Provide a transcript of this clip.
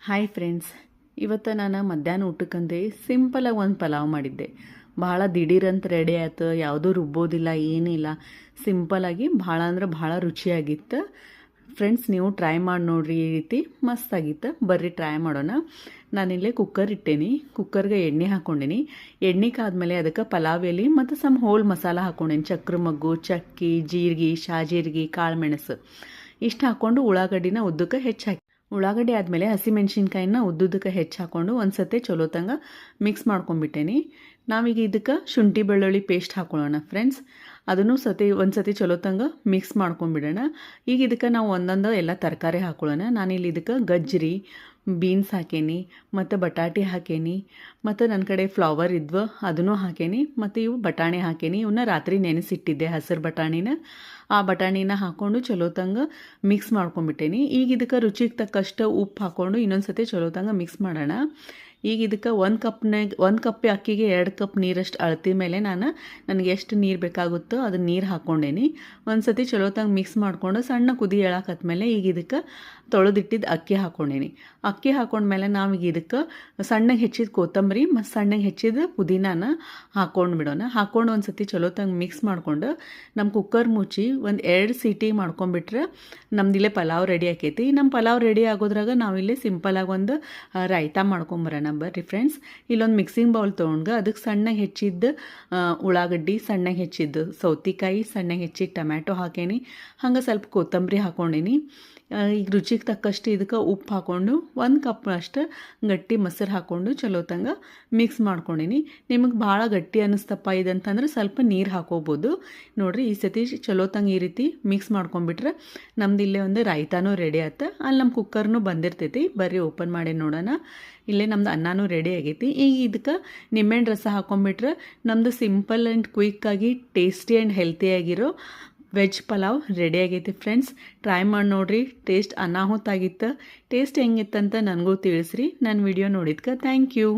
Hi friends, ಇವತ್ತು ನಾನು ಮಧ್ಯಾಹ್ನ ಊಟಕ್ಕಂದೆ ಸಿಂಪಲಾಗಿ ಒಂದು ಪಲಾವ್ ಮಾಡಿದ್ದೆ. ಭಾಳ ದಿಢೀರಂತ ರೆಡಿ ಆಯ್ತು, ಯಾವುದೂ ರುಬ್ಬೋದಿಲ್ಲ, ಏನಿಲ್ಲ. ಸಿಂಪಲಾಗಿ ಭಾಳ ಅಂದ್ರೆ ಭಾಳ ರುಚಿಯಾಗಿತ್ತು. ಫ್ರೆಂಡ್ಸ್, ನೀವು ಟ್ರೈ ಮಾಡಿ ನೋಡ್ರಿ, ಈ ರೀತಿ ಮಸ್ತಾಗಿತ್ತು. ಬರ್ರಿ ಟ್ರೈ ಮಾಡೋಣ. ನಾನಿಲ್ಲೇ ಕುಕ್ಕರ್ ಇಟ್ಟೇನಿ. ಕುಕ್ಕರ್ಗೆ ಎಣ್ಣೆ ಹಾಕ್ಕೊಂಡೀನಿ. ಎಣ್ಣೆ ಕಾದ್ಮೇಲೆ ಅದಕ್ಕೆ ಪಲಾವ್ ಎಲೆ ಮತ್ತು ಸಮ್ ಹೋಲ್ ಮಸಾಲ ಹಾಕ್ಕೊಂಡೇನಿ. ಚಕ್ರ ಮಗ್ಗು, ಚಕ್ಕಿ, ಜೀರಿಗೆ, ಶಾಜೀರಿಗೆ, ಕಾಳು ಮೆಣಸು ಇಷ್ಟು ಹಾಕ್ಕೊಂಡು ಉಳ್ಳಾಗಡ್ಡಿನ ಉದ್ದಕ್ಕೆ ಹೆಚ್ಚಾಕಿ, ಉಳ್ಳಾಗಡ್ಡಿ ಆದಮೇಲೆ ಹಸಿಮೆಣ್ಸಿನ್ಕಾಯಿನ ಉದ್ದುದಕ್ಕೆ ಹೆಚ್ಚು ಹಾಕ್ಕೊಂಡು ಒಂದು ಸತಿ ಚಲೋ ತಂಗ ಮಿಕ್ಸ್ ಮಾಡ್ಕೊಂಡ್ಬಿಟ್ಟೇನಿ. ನಾವೀಗ ಇದಕ್ಕೆ ಶುಂಠಿ ಬೆಳ್ಳುಳ್ಳಿ ಪೇಸ್ಟ್ ಹಾಕ್ಕೊಳ್ಳೋಣ ಫ್ರೆಂಡ್ಸ್. ಅದನ್ನು ಒಂದು ಸತಿ ಚಲೋ ತಂಗ ಮಿಕ್ಸ್ ಮಾಡ್ಕೊಂಡ್ಬಿಡೋಣ. ಈಗ ಇದಕ್ಕೆ ನಾವು ಒಂದೊಂದು ಎಲ್ಲ ತರಕಾರಿ ಹಾಕ್ಕೊಳ್ಳೋಣ. ನಾನಿಲ್ಲಿ ಇದಕ್ಕೆ ಗಜ್ಜರಿ, ಬೀನ್ಸ್ ಹಾಕೇನಿ, ಮತ್ತು ಬಟಾಟೆ ಹಾಕೇನಿ, ಮತ್ತು ನನ್ನ ಕಡೆ ಫ್ಲವರ್ ಇದ್ವು ಅದನ್ನು ಹಾಕೇನಿ, ಮತ್ತು ಇವು ಬಟಾಣಿ ಹಾಕೇನಿ. ಇವನ್ನ ರಾತ್ರಿ ನೆನೆಸಿಟ್ಟಿದ್ದೆ, ಹಸಿರು ಬಟಾಣಿನ. ಆ ಬಟಾಣಿನ ಹಾಕ್ಕೊಂಡು ಚಲೋ ತಂಗ ಮಿಕ್ಸ್ ಮಾಡ್ಕೊಂಡ್ಬಿಟ್ಟೇನಿ. ಈಗ ಇದಕ್ಕೆ ರುಚಿಗೆ ತಕ್ಕಷ್ಟು ಉಪ್ಪು ಹಾಕ್ಕೊಂಡು ಇನ್ನೊಂದು ಸತಿ ಚಲೋ ತಂಗ ಮಿಕ್ಸ್ ಮಾಡೋಣ. ಈಗ ಇದಕ್ಕೆ ಒಂದು ಕಪ್ ಅಕ್ಕಿಗೆ 2 ಕಪ್ ನೀರಷ್ಟು ಅಳತಿ ಮೇಲೆ ನನಗೆ ಎಷ್ಟು ನೀರು ಬೇಕಾಗುತ್ತೋ ಅದನ್ನ ನೀರು ಹಾಕ್ಕೊಂಡೇನಿ. ಒಂದು ಸತಿ ಚಲೋ ತಂಗ ಮಿಕ್ಸ್ ಮಾಡಿಕೊಂಡು ಸಣ್ಣ ಕುದಿ ಎಳಾಕತ್ಮೇಲೆ ಈಗ ಇದಕ್ಕೆ ತೊಳೆದಿಟ್ಟಿದ್ದು ಅಕ್ಕಿ ಹಾಕ್ಕೊಂಡೇನಿ. ಅಕ್ಕಿ ಹಾಕ್ಕೊಂಡ್ಮೇಲೆ ನಾವೀಗ ಇದಕ್ಕೆ ಸಣ್ಣಗೆ ಹೆಚ್ಚಿದ ಕೊತ್ತಂಬರಿ ಮತ್ತು ಸಣ್ಣಗೆ ಹೆಚ್ಚಿದ ಪುದೀನಾನ ಹಾಕ್ಕೊಂಡು ಬಿಡೋಣ. ಹಾಕ್ಕೊಂಡು ಒಂದು ಸತಿ ಚಲೋ ತಂಗ ಮಿಕ್ಸ್ ಮಾಡಿಕೊಂಡು ನಮ್ಮ ಕುಕ್ಕರ್ ಮುಚ್ಚಿ ಒಂದು 2 ಸೀಟಿ ಮಾಡ್ಕೊಂಡ್ಬಿಟ್ರೆ ನಮ್ದಿಲ್ಲೇ ಪಲಾವ್ ರೆಡಿ ಆಕೈತಿ. ನಮ್ಮ ಪಲಾವ್ ರೆಡಿ ಆಗೋದ್ರಾಗ ನಾವಿಲ್ಲೇ ಸಿಂಪಲಾಗಿ ಒಂದು ರಾಯ್ತಾ ಮಾಡ್ಕೊಂಬರೋಣ. ಬರ್ರಿ ಫ್ರೆಂಡ್ಸ್, ಇಲ್ಲೊಂದು ಮಿಕ್ಸಿಂಗ್ ಬೌಲ್ ತೊಗೊಂಡು ಅದಕ್ಕೆ ಸಣ್ಣಗೆ ಹೆಚ್ಚಿದ್ದ ಉಳ್ಳಾಗಡ್ಡಿ, ಸಣ್ಣಗೆ ಹೆಚ್ಚಿದ್ದು ಸೌತೆಕಾಯಿ, ಸಣ್ಣಗೆ ಹೆಚ್ಚಿದ ಟೊಮ್ಯಾಟೊ ಹಾಕೇನಿ. ಹಂಗೆ ಸ್ವಲ್ಪ ಕೊತ್ತಂಬರಿ ಹಾಕ್ಕೊಂಡೀನಿ. ಈಗ ರುಚಿಗೆ ತಕ್ಕಷ್ಟು ಇದಕ್ಕೆ ಉಪ್ಪು ಹಾಕ್ಕೊಂಡು 1 ಕಪ್ ಅಷ್ಟು ಗಟ್ಟಿ ಮೊಸರು ಹಾಕ್ಕೊಂಡು ಚಲೋ ತಂಗ ಮಿಕ್ಸ್ ಮಾಡ್ಕೊಂಡೀನಿ. ನಿಮಗೆ ಭಾಳ ಗಟ್ಟಿ ಅನ್ನಿಸ್ತಪ್ಪ ಇದಂತಂದ್ರೆ ಸ್ವಲ್ಪ ನೀರು ಹಾಕೋಬೋದು. ನೋಡಿರಿ, ಈ ಸತಿ ಚಲೋ ತಂಗ ಈ ರೀತಿ ಮಿಕ್ಸ್ ಮಾಡ್ಕೊಂಡ್ಬಿಟ್ರೆ ನಮ್ದು ಇಲ್ಲೇ ಒಂದು ರಾಯ್ತಾನೂ ರೆಡಿ ಆಯ್ತು. ಅಲ್ಲಿ ನಮ್ಮ ಕುಕ್ಕರ್ನೂ ಬಂದಿರ್ತೈತಿ. ಬರ್ರಿ ಓಪನ್ ಮಾಡಿ ನೋಡೋಣ. ಇಲ್ಲೇ ನಮ್ದು ಅನ್ನನೂ ರೆಡಿ ಆಗೈತಿ. ಈಗ ಇದಕ್ಕೆ ನಿಂಬೆಹಣ್ಣು ರಸ ಹಾಕ್ಕೊಂಡ್ಬಿಟ್ರೆ ನಮ್ಮದು ಸಿಂಪಲ್ ಆ್ಯಂಡ್ ಕ್ವಿಕ್ಕಾಗಿ ಟೇಸ್ಟಿ ಆ್ಯಂಡ್ ಹೆಲ್ತಿಯಾಗಿರೋ ವೆಜ್ ಪಲಾವ್ ರೆಡಿ ಆಗೈತಿ ಫ್ರೆಂಡ್ಸ್. ಟ್ರೈ ಮಾಡಿ ನೋಡಿರಿ. ಟೇಸ್ಟ್ ಅನಾಹುತಾಗಿತ್ತು. ಟೇಸ್ಟ್ ಹೆಂಗಿತ್ತಂತ ನನಗೂ ತಿಳಿಸ್ರಿ. ನನ್ನ ವಿಡಿಯೋ ನೋಡಿದ್ಕೆ ಥ್ಯಾಂಕ್ ಯು.